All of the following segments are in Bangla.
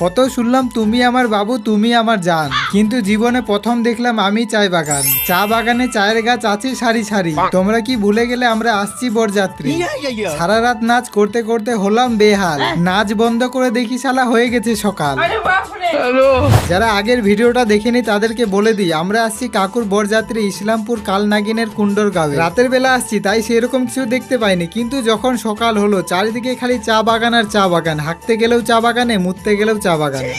কত শুনলাম তুমি আমার বাবু, তুমি আমার জান, কিন্তু জীবনে প্রথম দেখলাম আমি চায় বাগান। চা বাগানে চায়ের গাছ আছে সারি সারি। তোমরা কি ভুলে গেলে আমরা আসছি বরযাত্রী। সারা রাত নাচ করতে করতে হলাম বেহাল। নাচ বন্ধ করে দেখি শালা হয়ে গেছে সকাল। যারা আগের ভিডিওটা দেখেনি তাদেরকে বলে দিই, আমরা আসছি কাকুর বরযাত্রী ইসলামপুর কালনাগিনের কুন্ডরগাঁও। রাতের বেলা আসছি তাই সেরকম কিছু দেখতে পাইনি, কিন্তু যখন সকাল হলো চারিদিকে খালি চা বাগান আর চা বাগান। হাঁটতে গেলেও চা বাগানে, মুততে গেলেও চা বাগানে।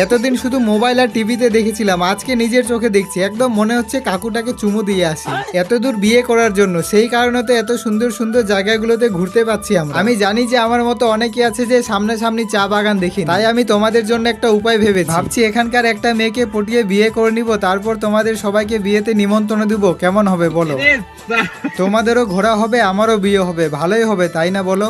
এতদিন শুধু মোবাইল আর টিভিতে দেখেছিলাম, আজকে নিজের চোখে দেখছি। একদম মনে হচ্ছে কাকুটাকে চুমু দিয়ে আসি। এত দূর বিয়ে করার জন্য, সেই কারণে তো এত সুন্দর সুন্দর জায়গাগুলোতে ঘুরতে পাচ্ছি আমরা। আমি জানি যে আমার মতো অনেকে আছে যে সামনাসামনি চা বাগান দেখি, তাই আমি তোমাদের জন্য একটা উপায় ভেবেছি। ভাবছি এখানকার একটা মেয়েকে পটিয়ে বিয়ে করে নিব, তারপর তোমাদের সবাইকে বিয়েতে নিমন্ত্রণ দিব। কেমন হবে বলো? তোমাদেরও ঘোরা হবে, আমারও বিয়ে হবে, ভালোই হবে তাই না বলো?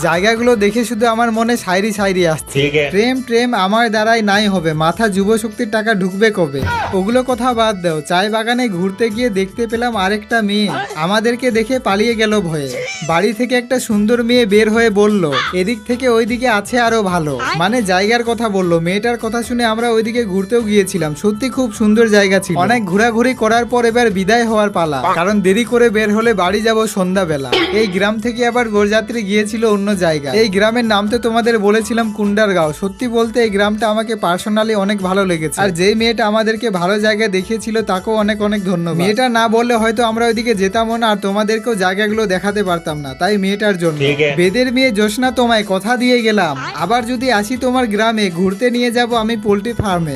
জায়গাগুলো দেখে শুধু আমার মনে সাইরি সাইরি আসছে। প্রেম প্রেম আমার দ্বারাই নাই হবে, মাথা যুব শক্তির টাকা ঢুকবে কবে? ওগুলো কথা বাদ দাও। চায় বাগানে ঘুরতে গিয়ে দেখতে পেলাম আরেকটা মেয়ে, আমাদেরকে দেখে পালিয়ে গেল ভয়ে। বাড়ি থেকে একটা সুন্দর মেয়ে বের হয়ে বলল এদিক থেকে ওইদিকে আছে আরো ভালো, মানে জায়গার কথা বললো। মেয়েটার কথা শুনে আমরা ওইদিকে ঘুরতেও গিয়েছিলাম, সত্যি খুব সুন্দর জায়গা ছিল। অনেক ঘোরাঘুরি করার পর এবার বিদায় হওয়ার পালা, কারণ দেরি করে বের হলে বাড়ি যাব সন্ধ্যাবেলা। এই গ্রাম থেকে আবার বরযাত্রী গিয়েছিল অন্য জায়গায়। এই গ্রামের নাম তো তোমাদের বলেছিলাম কুন্ডারগাঁও। সত্যি বলতে এই গ্রামটা আমাকে পার্সোনালি অনেক ভালো লেগেছে, আর যেই মেয়েটা আমাদেরকে ভালো জায়গায় দেখিয়েছিল তাকেও অনেক অনেক ধন্যবাদ। মেয়েটা না বললে হয়তো আমরা ওইদিকে যেতামও না, আর তোমাদেরকেও জায়গাগুলো দেখাতে পারতাম না, তাই মেয়েটার জন্য। বেদের মেয়ে জোসনা, তোমায় কথা দিয়ে গেলাম, আবার যদি আসি তোমার গ্রামে ঘুরতে নিয়ে যাব আমি পোল্ট্রি ফার্মে।